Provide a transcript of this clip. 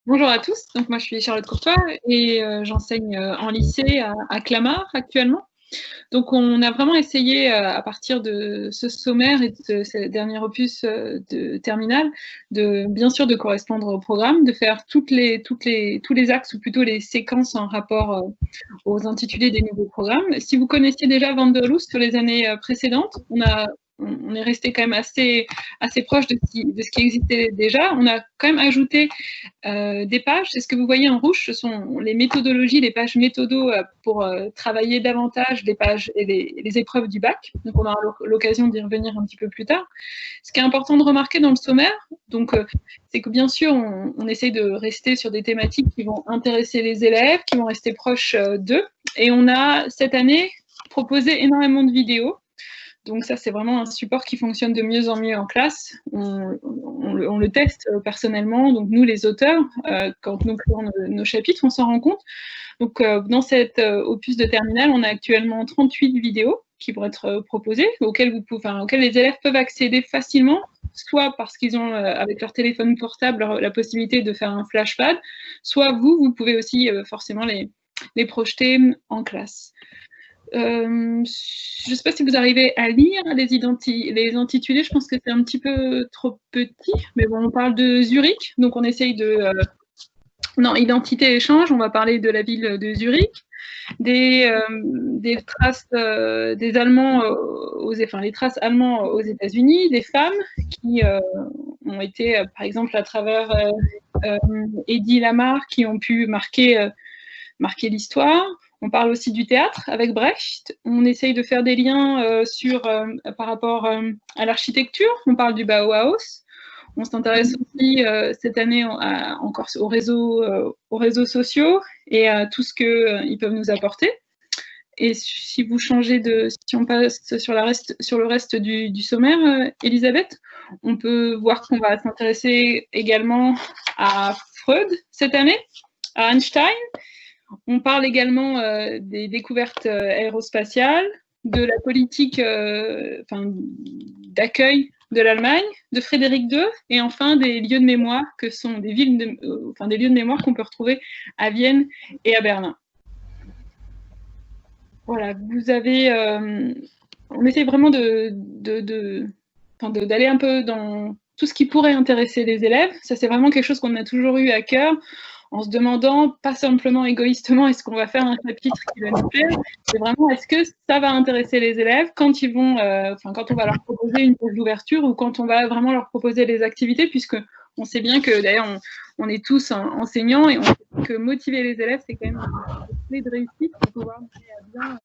Bonjour à tous, donc moi je suis Charlotte Courtois et j'enseigne, en lycée à Clamart actuellement. Donc on a vraiment essayé, à partir de ce sommaire et de ce dernier opus, de terminale, de bien sûr de correspondre au programme, de faire tous les axes ou plutôt les séquences en rapport, aux intitulés des nouveaux programmes. Si vous connaissiez déjà Wanderlust sur les années, précédentes, on est resté quand même assez proche de ce qui existait déjà. On a quand même ajouté des pages. C'est ce que vous voyez en rouge, ce sont les méthodologies, les pages méthodo pour travailler davantage les pages et les épreuves du bac. Donc on aura l'occasion d'y revenir un petit peu plus tard. Ce qui est important de remarquer dans le sommaire, donc, c'est que bien sûr on essaye de rester sur des thématiques qui vont intéresser les élèves, qui vont rester proches d'eux. Et on a cette année proposé énormément de vidéos. Donc ça, c'est vraiment un support qui fonctionne de mieux en mieux en classe. On le teste personnellement. Donc nous, les auteurs, quand nous créons nos chapitres, on s'en rend compte. Donc dans cet opus de terminale, on a actuellement 38 vidéos qui vont être proposées, auxquelles les élèves peuvent accéder facilement, soit parce qu'ils ont, avec leur téléphone portable, la possibilité de faire un flashpad, soit vous pouvez aussi forcément les projeter en classe. Je ne sais pas si vous arrivez à lire les intitulés, je pense que c'est un petit peu trop petit, mais bon, on parle de Zurich, donc on essaye de... non, identité échange, on va parler de la ville de Zurich, des traces des Allemands, les traces allemands aux États-Unis, des femmes qui ont été, par exemple, à travers Eddie Lamar, qui ont pu marquer l'histoire. On parle aussi du théâtre avec Brecht. On essaye de faire des liens par rapport à l'architecture. On parle du Bauhaus. On s'intéresse aussi cette année encore aux réseaux sociaux et à tout ce qu'ils peuvent nous apporter. Et si on passe sur le reste du sommaire, Elisabeth, on peut voir qu'on va s'intéresser également à Freud cette année, à Einstein. On parle également des découvertes aérospatiales, de la politique d'accueil de l'Allemagne, de Frédéric II, et enfin des lieux de mémoire que sont des lieux de mémoire qu'on peut retrouver à Vienne et à Berlin. Voilà, on essaie vraiment d'aller un peu dans tout ce qui pourrait intéresser les élèves. Ça, c'est vraiment quelque chose qu'on a toujours eu à cœur, en se demandant, pas simplement égoïstement, est-ce qu'on va faire un chapitre qui va nous plaire, c'est vraiment, est-ce que ça va intéresser les élèves quand quand on va leur proposer une page d'ouverture ou quand on va vraiment leur proposer des activités, puisque on sait bien que, d'ailleurs, on est tous enseignants et on sait que motiver les élèves, c'est quand même une clé de réussite pour pouvoir mener à bien